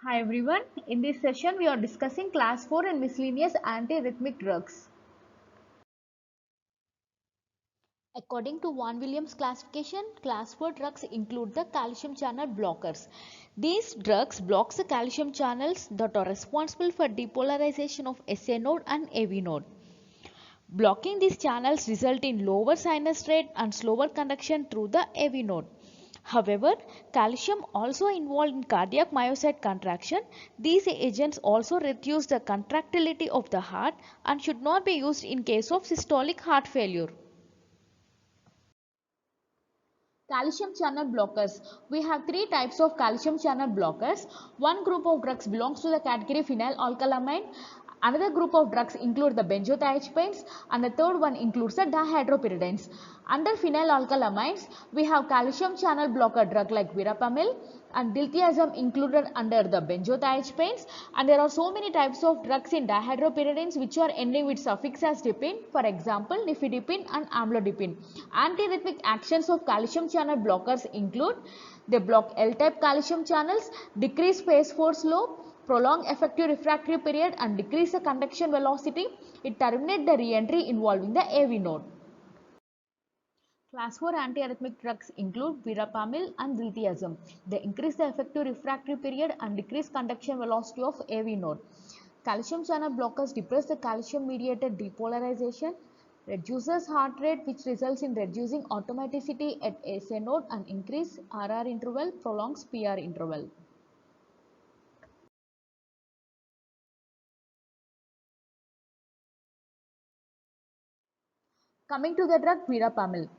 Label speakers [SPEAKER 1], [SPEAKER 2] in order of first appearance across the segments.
[SPEAKER 1] Hi everyone, in this session we are discussing class 4 and miscellaneous antiarrhythmic drugs. According to Vaughan Williams classification, class 4 drugs include the calcium channel blockers. These drugs block the calcium channels that are responsible for depolarization of SA node and AV node. Blocking these channels result in lower sinus rate and slower conduction through the AV node. However, calcium also involved in cardiac myocyte contraction. These agents also reduce the contractility of the heart and should not be used in case of systolic heart failure. Calcium channel blockers. We have three types of calcium channel blockers. One group of drugs belongs to the category phenylalkylamine. Another group of drugs include the benzodiazepines and the third one includes the dihydropyridines. Under phenylalkylamines, we have calcium channel blocker drug like verapamil and diltiazem included under the benzodiazepines, and there are so many types of drugs in dihydropyridines which are ending with suffix as dipine, for example nifedipine and amlodipine. Antiarrhythmic actions of calcium channel blockers include they block L-type calcium channels, decrease phase force low, prolong effective refractory period and decrease the conduction velocity. It terminates the re-entry involving the AV node. Class 4 antiarrhythmic drugs include verapamil and diltiazem. They increase the effective refractory period and decrease conduction velocity of AV node. Calcium channel blockers depress the calcium mediated depolarization, reduces heart rate which results in reducing automaticity at SA node and increase RR interval, prolongs PR interval. Coming to the drug verapamil.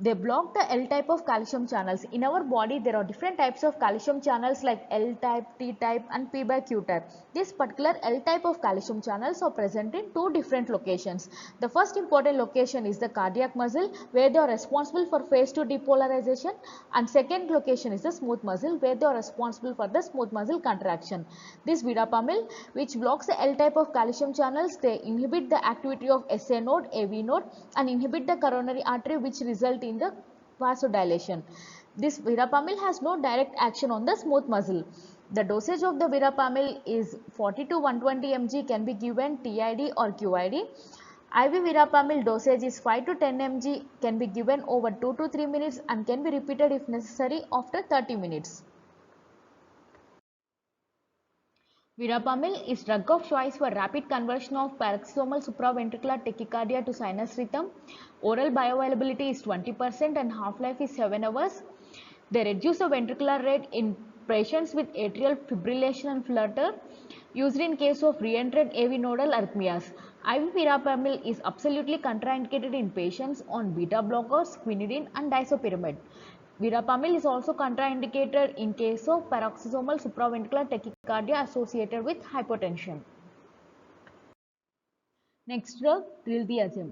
[SPEAKER 1] They block the L-type of calcium channels. In our body, there are different types of calcium channels like L-type, T-type and P by Q-type. This particular L-type of calcium channels are present in two different locations. The first important location is the cardiac muscle where they are responsible for phase 2 depolarization, and second location is the smooth muscle where they are responsible for the smooth muscle contraction. This verapamil, which blocks the L-type of calcium channels, they inhibit the activity of SA node, AV node and inhibit the coronary artery which result in the vasodilation. This verapamil has no direct action on the smooth muscle. The dosage of the verapamil is 40 to 120 mg, can be given TID or QID. IV verapamil dosage is 5 to 10 mg, can be given over 2 to 3 minutes and can be repeated if necessary after 30 minutes. Verapamil is drug of choice for rapid conversion of paroxysmal supraventricular tachycardia to sinus rhythm. Oral bioavailability is 20% and half-life is 7 hours. They reduce the ventricular rate in patients with atrial fibrillation and flutter, used in case of re-entrant AV nodal arrhythmias. IV verapamil is absolutely contraindicated in patients on beta blockers, quinidine and disopyramide. Verapamil is also contraindicated in case of paroxysmal supraventricular tachycardia associated with hypotension. Next drug, diltiazem.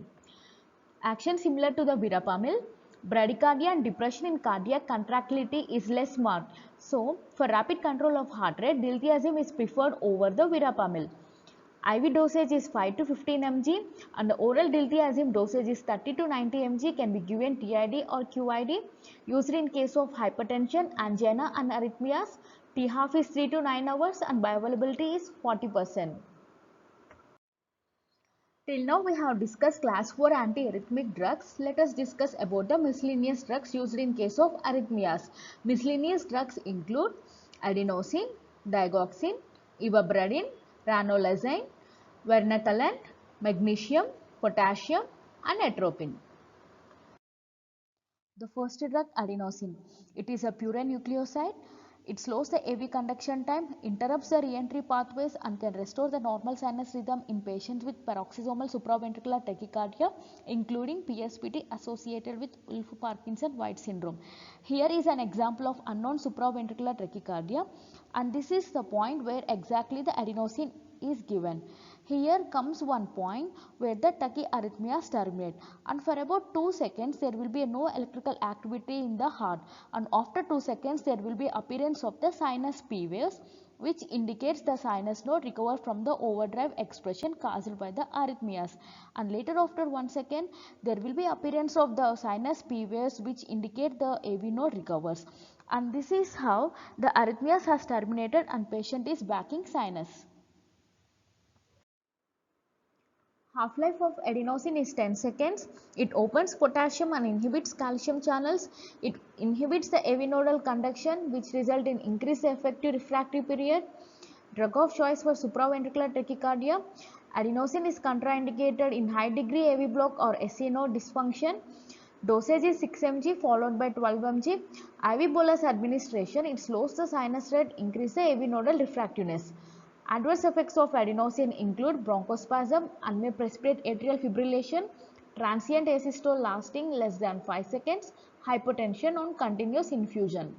[SPEAKER 1] Action similar to the verapamil. Bradycardia and depression in cardiac contractility is less marked. So, for rapid control of heart rate, diltiazem is preferred over the verapamil. IV dosage is 5 to 15 mg and the oral diltiazem dosage is 30 to 90 mg, can be given TID or QID, used in case of hypertension, angina and arrhythmias. T half is 3 to 9 hours and bioavailability is 40%. Till now we have discussed class 4 antiarrhythmic drugs. Let us discuss about the miscellaneous drugs used in case of arrhythmias. Miscellaneous drugs include adenosine, digoxin, ivabradine, ranolazine, vernethalant, magnesium, potassium and atropine. The first drug, adenosine. It is a purine nucleoside. It slows the AV conduction time, interrupts the re-entry pathways and can restore the normal sinus rhythm in patients with paroxysmal supraventricular tachycardia, including PSPT associated with Wolff-Parkinson-White syndrome. Here is an example of unknown supraventricular tachycardia, and this is the point where exactly the adenosine is given. Here comes one point where the tachyarrhythmias terminate, and for about 2 seconds there will be no electrical activity in the heart, and after 2 seconds there will be appearance of the sinus P waves, which indicates the sinus node recover from the overdrive expression caused by the arrhythmias, and later after 1 second there will be appearance of the sinus P waves which indicate the AV node recovers. And this is how the arrhythmias has terminated and patient is back in sinus. Half-life of adenosine is 10 seconds. It opens potassium and inhibits calcium channels. It inhibits the AV nodal conduction, which result in increased effective refractory period. Drug of choice for supraventricular tachycardia. Adenosine is contraindicated in high degree AV block or SC node dysfunction. Dosage is 6 mg followed by 12 mg. IV bolus administration, it slows the sinus rate, increase the AV nodal refractiveness. Adverse effects of adenosine include bronchospasm and may precipitate atrial fibrillation, transient asystole lasting less than 5 seconds, hypotension on continuous infusion.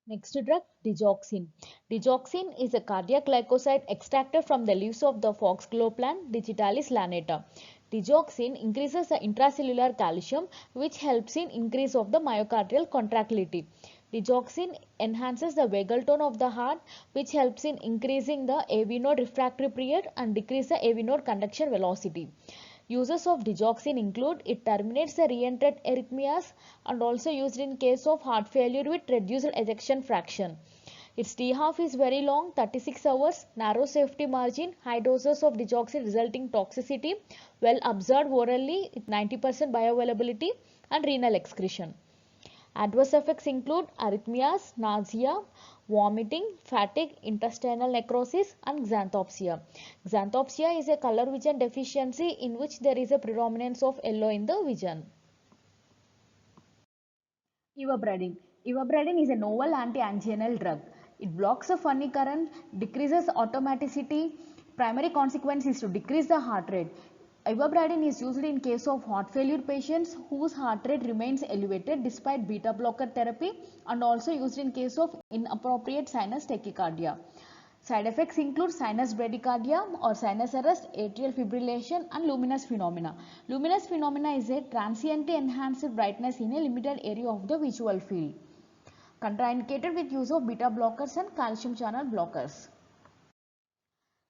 [SPEAKER 1] Next drug, digoxin. Digoxin is a cardiac glycoside extracted from the leaves of the foxglove plant Digitalis lanata. Digoxin increases the intracellular calcium, which helps in increase of the myocardial contractility. Digoxin enhances the vagal tone of the heart, which helps in increasing the AV node refractory period and decrease the AV node conduction velocity. Uses of digoxin include it terminates the reentrant arrhythmias and also used in case of heart failure with reduced ejection fraction. Its T-half is very long, 36 hours, narrow safety margin, high doses of digoxin resulting toxicity, well absorbed orally with 90% bioavailability and renal excretion. Adverse effects include arrhythmias, nausea, vomiting, fatigue, intestinal necrosis and xanthopsia. Xanthopsia is a color vision deficiency in which there is a predominance of yellow in the vision. Ivabradine. Ivabradine is a novel anti-anginal drug. It blocks the funny current, decreases automaticity. Primary consequence is to decrease the heart rate. Ivabradine is used in case of heart failure patients whose heart rate remains elevated despite beta blocker therapy and also used in case of inappropriate sinus tachycardia. Side effects include sinus bradycardia or sinus arrest, atrial fibrillation and luminous phenomena. Luminous phenomena is a transiently enhanced brightness in a limited area of the visual field. Contraindicated with use of beta blockers and calcium channel blockers.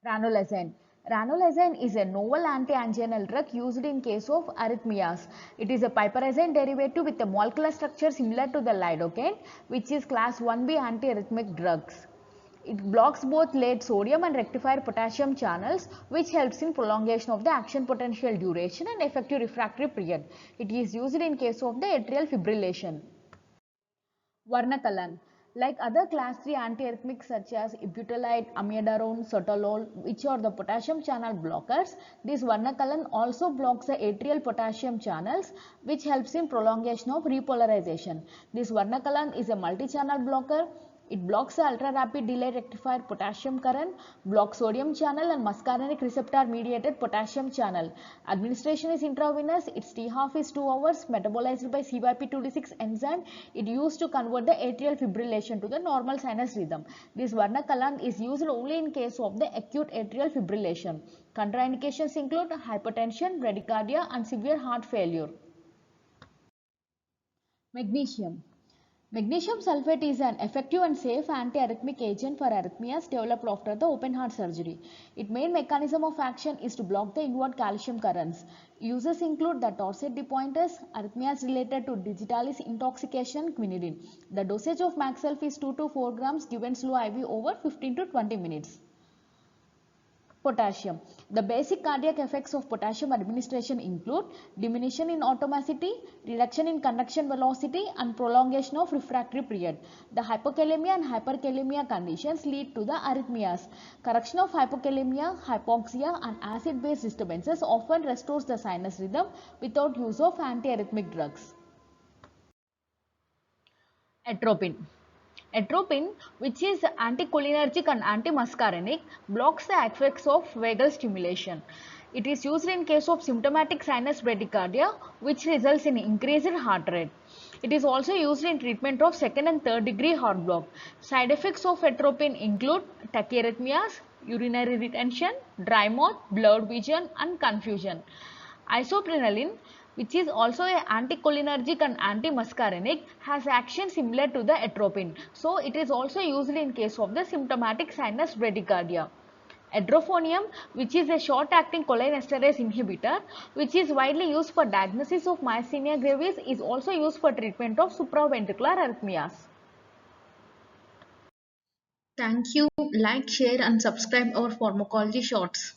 [SPEAKER 1] Ranolazine. Ranolazine is a novel anti-anginal drug used in case of arrhythmias. It is a piperazine derivative with a molecular structure similar to the lidocaine, which is class 1B antiarrhythmic drugs. It blocks both late sodium and rectified potassium channels, which helps in prolongation of the action potential duration and effective refractory period. It is used in case of the atrial fibrillation. Varnakalan. Like other class 3 antiarrhythmics such as ibutylite, amiodarone, sotalol, which are the potassium channel blockers, this Varnakalan also blocks the atrial potassium channels, which helps in prolongation of repolarization. This Varnakalan is a multi-channel blocker. It blocks the ultra-rapid delay rectified potassium current, blocks sodium channel and muscarinic receptor mediated potassium channel. Administration is intravenous. Its T-half is 2 hours, metabolized by CYP2D6 enzyme. It used to convert the atrial fibrillation to the normal sinus rhythm. This Varnakalan is used only in case of the acute atrial fibrillation. Contraindications include hypertension, bradycardia and severe heart failure. Magnesium. Magnesium sulfate is an effective and safe antiarrhythmic agent for arrhythmias developed after the open heart surgery. Its main mechanism of action is to block the inward calcium currents. Uses include the Torsades de Pointes, arrhythmias related to digitalis intoxication, quinidine. The dosage of Maxelf is 2 to 4 grams given slow IV over 15 to 20 minutes. Potassium. The basic cardiac effects of potassium administration include diminution in atomicity, reduction in conduction velocity and prolongation of refractory period. The hypokalemia and hyperkalemia conditions lead to the arrhythmias. Correction of hypokalemia, hypoxia and acid-base disturbances often restores the sinus rhythm without use of antiarrhythmic drugs. Atropine. Atropine, which is anticholinergic and antimuscarinic, blocks the effects of vagal stimulation. It is used in case of symptomatic sinus bradycardia, which results in increased heart rate. It is also used in treatment of second and third degree heart block. Side effects of atropine include tachyarrhythmias, urinary retention, dry mouth, blurred vision and confusion. Isoprenaline, which is also an anticholinergic and antimuscarinic, has action similar to the atropine. So, it is also used in case of the symptomatic sinus bradycardia. Edrophonium, which is a short-acting cholinesterase inhibitor, which is widely used for diagnosis of myasthenia gravis, is also used for treatment of supraventricular arrhythmias. Thank you. Like, share and subscribe our pharmacology shorts.